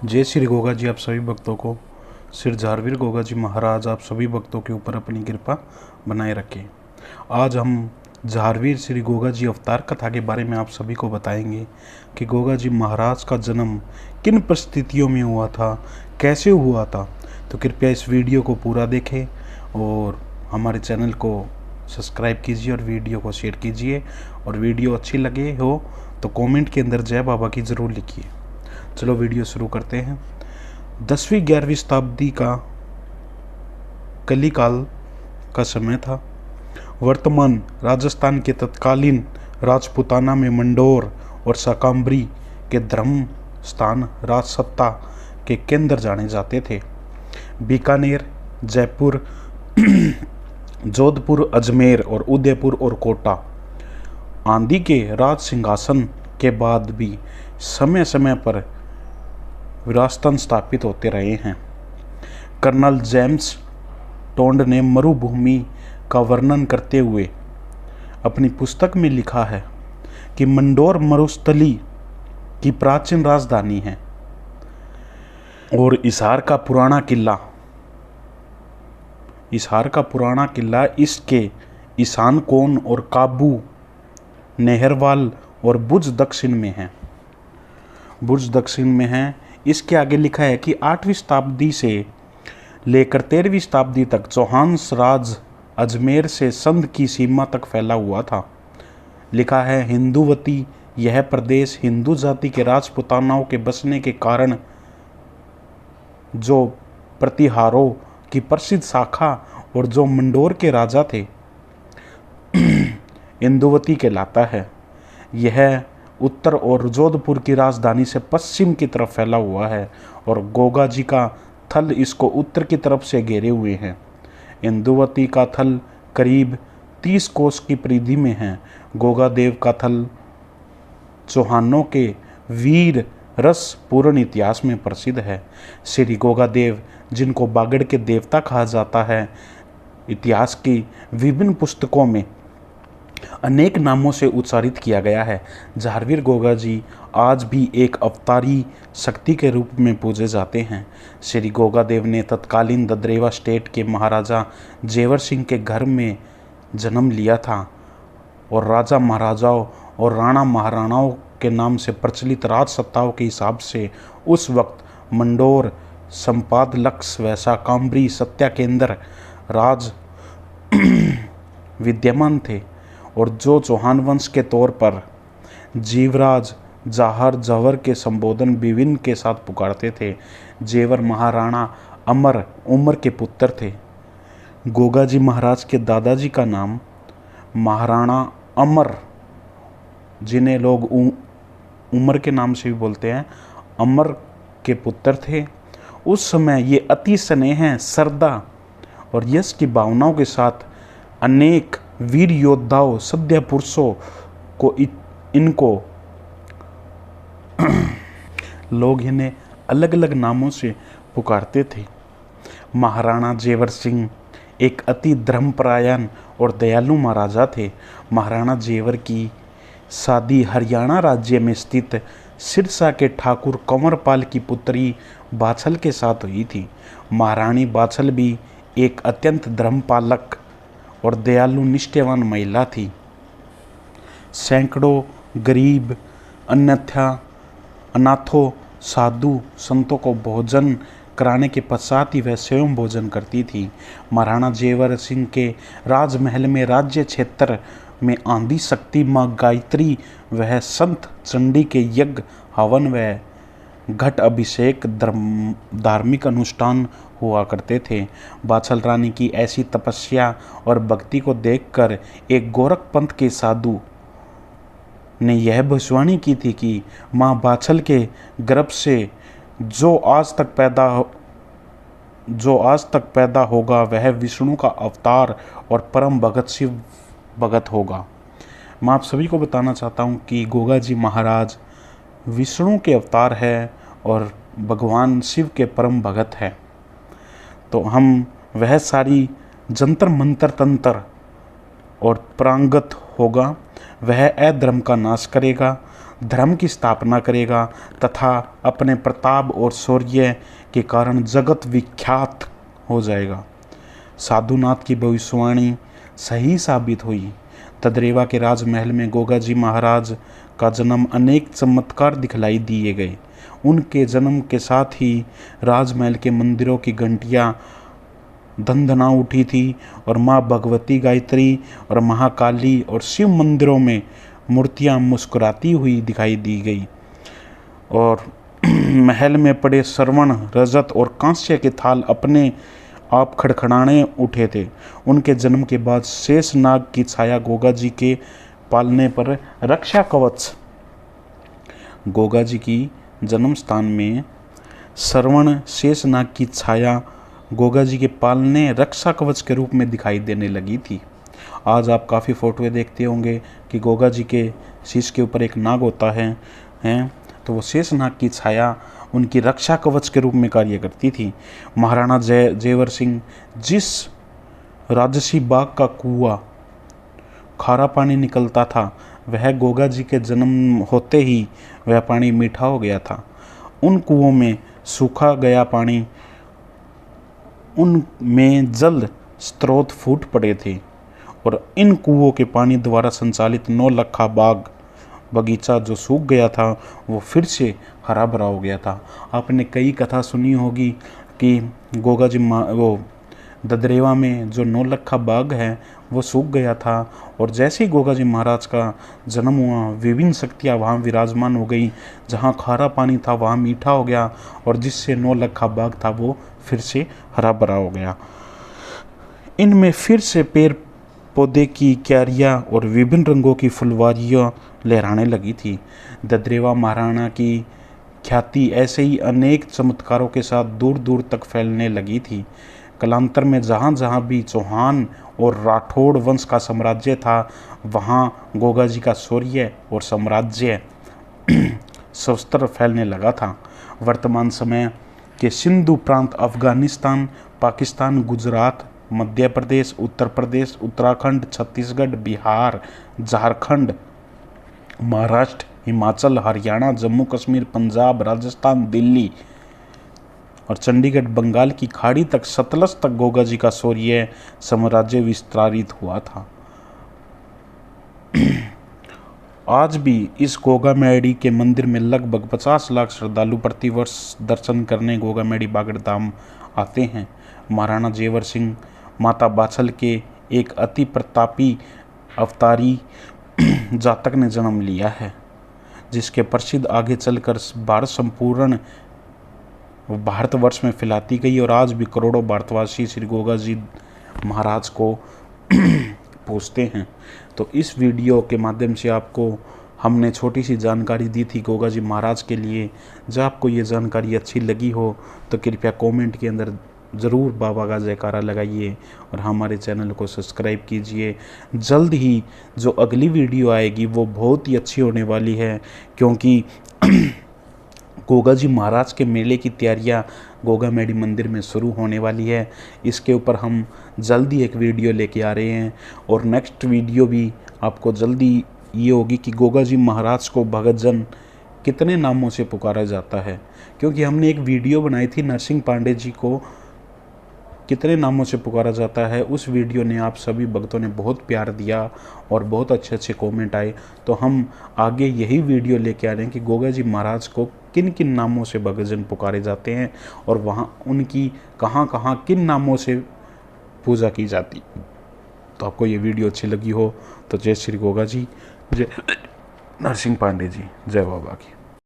जय श्री गोगा जी। आप सभी भक्तों को श्री झारवीर गोगा जी महाराज आप सभी भक्तों के ऊपर अपनी कृपा बनाए रखें। आज हम झारवीर श्री गोगा जी अवतार कथा के बारे में आप सभी को बताएंगे कि गोगा जी महाराज का जन्म किन परिस्थितियों में हुआ था, कैसे हुआ था। तो कृपया इस वीडियो को पूरा देखें और हमारे चैनल को सब्सक्राइब कीजिए और वीडियो को शेयर कीजिए। और वीडियो अच्छी लगे हो तो कमेंट के अंदर जय बाबा की ज़रूर लिखिए। चलो वीडियो शुरू करते हैं। 10वीं 11वीं शताब्दी का कलिकाल का समय था। वर्तमान राजस्थान के तत्कालीन राजपूताना में मंडोर और शाकंभरी के धर्म स्थान राजसत्ता के केंद्र जाने जाते थे। बीकानेर, जयपुर, जोधपुर, अजमेर और उदयपुर और कोटा आदि के राज सिंहासन के बाद भी समय समय पर विरासतन स्थापित होते रहे हैं। कर्नल जेम्स टोंड ने मरुभूमि का वर्णन करते हुए अपनी पुस्तक में लिखा है कि मंडोर मरुस्थली की प्राचीन राजधानी है और इसहार का पुराना किला इसके ईशान कोण और काबू, नेहरवाल और बुर्ज दक्षिण में है। इसके आगे लिखा है कि 8वीं शताब्दी से लेकर 13वीं शताब्दी तक चौहान राज अजमेर से संध की सीमा तक फैला हुआ था। लिखा है, हिंदुवती यह प्रदेश हिंदू जाति के राजपुतानाओं के बसने के कारण जो प्रतिहारों की प्रसिद्ध शाखा और जो मंडोर के राजा थे इंदुवती कहलाता है। यह उत्तर और जोधपुर की राजधानी से पश्चिम की तरफ फैला हुआ है और गोगा जी का थल इसको उत्तर की तरफ से घेरे हुए हैं। इंदुवती का थल करीब 30 कोस की परिधि में है। गोगा देव का थल चौहानों के वीर रस पूर्ण इतिहास में प्रसिद्ध है। श्री गोगा देव, जिनको बागड़ के देवता कहा जाता है, इतिहास की विभिन्न पुस्तकों में अनेक नामों से उच्चारित किया गया है। झारवीर गोगा जी आज भी एक अवतारी शक्ति के रूप में पूजे जाते हैं। श्री गोगा देव ने तत्कालीन ददरेवा स्टेट के महाराजा जेवर सिंह के घर में जन्म लिया था और राजा महाराजाओं और राणा महाराणाओं के नाम से प्रचलित राज सत्ताओं के हिसाब से उस वक्त मंडोर, संपादलक्स व शाकंभरी सत्या केंद्र राज विद्यमान थे और जो चौहान वंश के तौर पर जीवराज, जाहर, जवर के संबोधन विभिन्न के साथ पुकारते थे। जेवर महाराणा उमर के पुत्र थे। गोगा जी महाराज के दादाजी का नाम महाराणा अमर, जिन्हें लोग उमर के नाम से भी बोलते हैं, अमर के पुत्र थे। उस समय ये अति स्नेह, श्रद्धा और यश की भावनाओं के साथ अनेक वीर योद्धाओं, सद्य पुरुषों को इनको लोग इन्हें अलग अलग नामों से पुकारते थे। महाराणा जेवर सिंह एक अति धर्मपरायण और दयालु महाराजा थे। महाराणा जेवर की शादी हरियाणा राज्य में स्थित सिरसा के ठाकुर कंवरपाल की पुत्री बाछल के साथ हुई थी। महारानी बाछल भी एक अत्यंत धर्मपालक और दयालु निष्ठावान महिला थी। सैकड़ों गरीब, अनाथों, साधु संतों को भोजन कराने के पश्चात ही वह स्वयं भोजन करती थी। महाराणा जेवर सिंह के राजमहल में राज्य क्षेत्र में आदि शक्ति माँ गायत्री वह संत चंडी के यज्ञ, हवन व घट अभिषेक धार्मिक अनुष्ठान हुआ करते थे। बाछल रानी की ऐसी तपस्या और भक्ति को देखकर एक गोरखपंथ के साधु ने यह भविष्यवाणी की थी कि माँ बाछल के गर्भ से जो आज तक पैदा होगा वह विष्णु का अवतार और परम भगत शिव भगत होगा। मैं आप सभी को बताना चाहता हूँ कि गोगा जी महाराज विष्णु के अवतार है और भगवान शिव के परम भगत है। तो हम वह सारी जंतर मंतर तंत्र और प्रांगत होगा, वह अधर्म का नाश करेगा, धर्म की स्थापना करेगा तथा अपने प्रताप और शौर्य के कारण जगत विख्यात हो जाएगा। साधुनाथ की भविष्यवाणी सही साबित हुई। तदरेवा के राजमहल में गोगाजी महाराज का जन्म अनेक चमत्कार दिखलाई दिए गए। उनके जन्म के साथ ही राजमहल के मंदिरों की घंटियां धंधना उठी थी और माँ भगवती गायत्री और महाकाली और शिव मंदिरों में मूर्तियां मुस्कुराती हुई दिखाई दी गई और महल में पड़े स्वर्ण, रजत और कांस्य के थाल अपने आप खड़खड़ाने उठे थे। उनके जन्म के बाद शेषनाग की छाया गोगा जी के पालने पर रक्षा कवच। गोगा जी की जन्म स्थान में श्रवण शेषनाग की छाया गोगा जी के पालने रक्षा कवच के रूप में दिखाई देने लगी थी। आज आप काफ़ी फोटोएं देखते होंगे कि गोगा जी के शीश के ऊपर एक नाग होता है तो वो शेषनाग की छाया उनकी रक्षा कवच के रूप में कार्य करती थी। महाराणा जेवर सिंह जिस राजसी बाग का कुआं खारा पानी निकलता था वह गोगा जी के जन्म होते ही वह पानी मीठा हो गया था। उन कुओं में सूखा गया पानी, उनमें जल स्रोत फूट पड़े थे और इन कुओं के पानी द्वारा संचालित नौलखा बाग बगीचा जो सूख गया था वो फिर से हरा भरा हो गया था। आपने कई कथा सुनी होगी कि गोगा जी वो ददरेवा में जो नौलखा बाग है वो सूख गया था और जैसे ही गोगा जी महाराज का जन्म हुआ विभिन्न शक्तियाँ वहाँ विराजमान हो गई। जहाँ खारा पानी था वहाँ मीठा हो गया और जिससे नौलखा बाग था वो फिर से हरा भरा हो गया। इनमें फिर से पेड़ पौधे की क्यारियाँ और विभिन्न रंगों की फुलवारियाँ लहराने लगी थी। ददरेवा महाराणा की ख्याति ऐसे ही अनेक चमत्कारों के साथ दूर दूर तक फैलने लगी थी। कालांतर में जहाँ जहाँ भी चौहान और राठौड़ वंश का साम्राज्य था वहाँ गोगा जी का शौर्य और साम्राज्य सशस्त्र फैलने लगा था। वर्तमान समय के सिंधु प्रांत अफगानिस्तान, पाकिस्तान, गुजरात, मध्य प्रदेश, उत्तर प्रदेश, उत्तराखंड, छत्तीसगढ़, बिहार, झारखंड, महाराष्ट्र, हिमाचल, हरियाणा, जम्मू कश्मीर, पंजाब, राजस्थान, दिल्ली और चंडीगढ़, बंगाल की खाड़ी तक सतलज तक गोगा जी का शौर्य साम्राज्य विस्तारित हुआ था। आज भी इस गोगा मैडी के मंदिर में लगभग 50 लाख श्रद्धालु प्रतिवर्ष दर्शन करने गोगा मैडी बागड़ धाम आते हैं। महाराणा जेवर सिंह माता बाछल के एक अति प्रतापी अवतारी जातक ने जन्म लिया है जिसके प्रसिद्ध आगे चलकर भारतवर्ष में फैलाती गई और आज भी करोड़ों भारतवासी श्री गोगा जी महाराज को पूजते हैं। तो इस वीडियो के माध्यम से आपको हमने छोटी सी जानकारी दी थी गोगा जी महाराज के लिए। जब आपको ये जानकारी अच्छी लगी हो तो कृपया कमेंट के अंदर ज़रूर बाबा का जयकारा लगाइए और हमारे चैनल को सब्सक्राइब कीजिए। जल्द ही जो अगली वीडियो आएगी वो बहुत ही अच्छी होने वाली है क्योंकि गोगा जी महाराज के मेले की तैयारियां गोगा मैडी मंदिर में शुरू होने वाली है। इसके ऊपर हम जल्दी एक वीडियो लेके आ रहे हैं और नेक्स्ट वीडियो भी आपको जल्दी ये होगी कि गोगा जी महाराज को भगत जन कितने नामों से पुकारा जाता है, क्योंकि हमने एक वीडियो बनाई थी नरसिंह पांडे जी को कितने नामों से पुकारा जाता है। उस वीडियो ने आप सभी भक्तों ने बहुत प्यार दिया और बहुत अच्छे अच्छे कमेंट आए। तो हम आगे यही वीडियो लेके आ रहे हैं कि गोगा जी महाराज को किन किन नामों से भक्तजन पुकारे जाते हैं और वहाँ उनकी कहाँ कहाँ किन नामों से पूजा की जाती। तो आपको ये वीडियो अच्छी लगी हो तो जय श्री गोगा जी, जय नरसिंह पांडे जी, जय बाबा की।